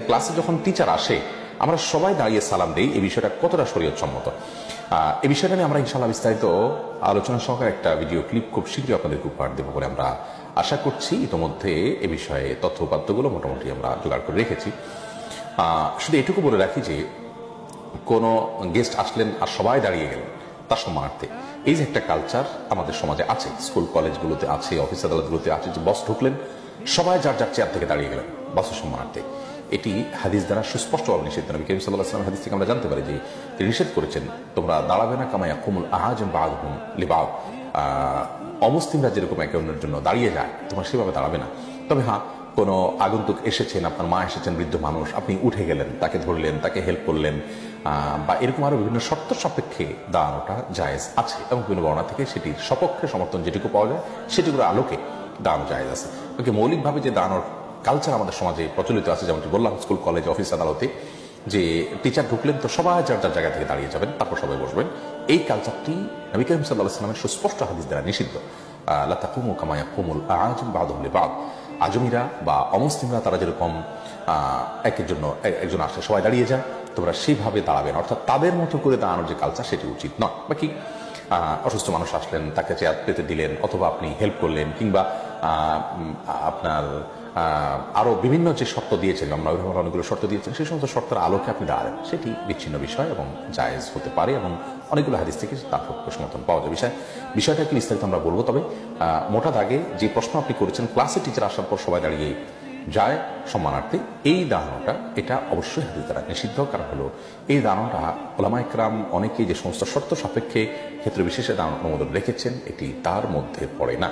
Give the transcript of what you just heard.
ক্লাসে যখন টিচার আসে আমরা সবাই দাঁড়িয়ে সালাম দেই, এই বিষয়টা কতটা শরীয়তসম্মত এই বিষয়টা নিয়ে আমরা ইনশাআল্লাহ বিস্তারিত আলোচনা সহকারে একটা ভিডিও ক্লিপ খুব শীঘ্রই আপনাদেরকে উপহার দেবো বলে আমরা আশা করছি। ইতোমধ্যে এ বিষয়ে তথ্য উপাত্তগুলো মোটামুটি আমরা জোগাড় করে রেখেছি। শুধু এটুকু বলে রাখি যে কোনো গেস্ট আসলেন আর সবাই দাঁড়িয়ে গেলেন তার সম্মানার্থে, এই যে একটা কালচার আমাদের সমাজে আছে, স্কুল কলেজগুলোতে আছে, অফিস আদালতগুলোতে আছে, যে বস ঢুকলেন সবাই যার যার চেয়ার থেকে দাঁড়িয়ে গেলেন বসের সম্মানার্থে, এটি হাদিস দ্বারা সুস্পষ্টভাবে নিষিদ্ধ। নবী করিম সাল্লাল্লাহু আলাইহি ওয়াসাল্লাম হাদিস থেকে আমরা জানতে পারি যে তিনি নিষেধ করেছেন, তোমরা দাঁড়াবে না কামা ইয়াকুমুল আহাজিম বা'দুহুম লিবা'দ, অমুসলিমরা যেরকম একে অন্যের জন্য দাঁড়িয়ে যায় তোমরা সেভাবে দাঁড়াবে না। তবে হ্যাঁ, কোনো আগন্তুক এসেছেন, আপনার মা এসেছেন, বৃদ্ধ মানুষ, আপনি উঠে গেলেন, তাকে ধরলেন, তাকে হেল্প করলেন, বা এরকম আরো বিভিন্ন শর্ত সাপেক্ষে দাঁড়ানোটা জায়েজ আছে এবং বিভিন্ন বর্ণনা থেকে সেটির সপক্ষে সমর্থন যেটুকু পাওয়া যায় সেটুকুর আলোকে দাঁড়ানো জায়েজ আছে। ওকে, মৌলিকভাবে যে দাঁড়ানোর কালচার আমাদের সমাজে প্রচলিত আছে, যেমনটি বললাম স্কুল কলেজ অফিস আদালতে, যে টিচার ঢুকলেন তো সবাই যার যার জায়গা থেকে দাঁড়িয়ে যাবেন, তারপর সবাই বসবেন, এই কালচারটি নবী করিম সাল্লাল্লাহু আলাইহি ওয়াসাল্লামের সুস্পষ্ট হাদিস দ্বারা নিষিদ্ধ। লা তাকুমু কামা ইয়াকুমুল আ'আজিম বা'দুহুম লিবা'দ, আজমিরা বা অমুসলিমরা তারা যেরকম একজন আসলে সবাই দাঁড়িয়ে যায়, তোমরা সেইভাবে দাঁড়াবে না, অর্থাৎ তাদের মতো করে দাঁড়ানোর যে কালচার সেটি উচিত নয়। বাকি অসুস্থ মানুষ আসলেন, তাকে চেয়ার পেতে দিলেন, অথবা আপনি হেল্প করলেন, কিংবা আপনার আরো বিভিন্ন যে শর্ত দিয়েছেন, আমরা অনেকগুলো শর্ত দিয়েছেন, সেই সমস্ত শর্তের আলোকে আপনি দাঁড়ালেন, সেটি বিচ্ছিন্ন বিষয় এবং জায়েজ হতে পারে এবং অনেকগুলো হাদিস থেকে তার পক্ষে সমর্থন পাওয়া যায়। বিষয়টা কি বিস্তারিত আমরা বলবো। তবে মোটা দাগে যে প্রশ্ন আপনি করেছেন, ক্লাসে টিচার আসার পর সবাই দাঁড়িয়ে যায় সম্মানার্থে, এই দাঁড়ানোটা এটা অবশ্যই হাদিস দ্বারা নিষিদ্ধ। কারণ হলো এই দাঁড়ানোটা উলামায়ে কেরাম অনেকেই যে সমস্ত শর্ত সাপেক্ষে ক্ষেত্র বিশেষে দাঁড়ানোর অনুমোদন রেখেছেন, এটি তার মধ্যে পড়ে না।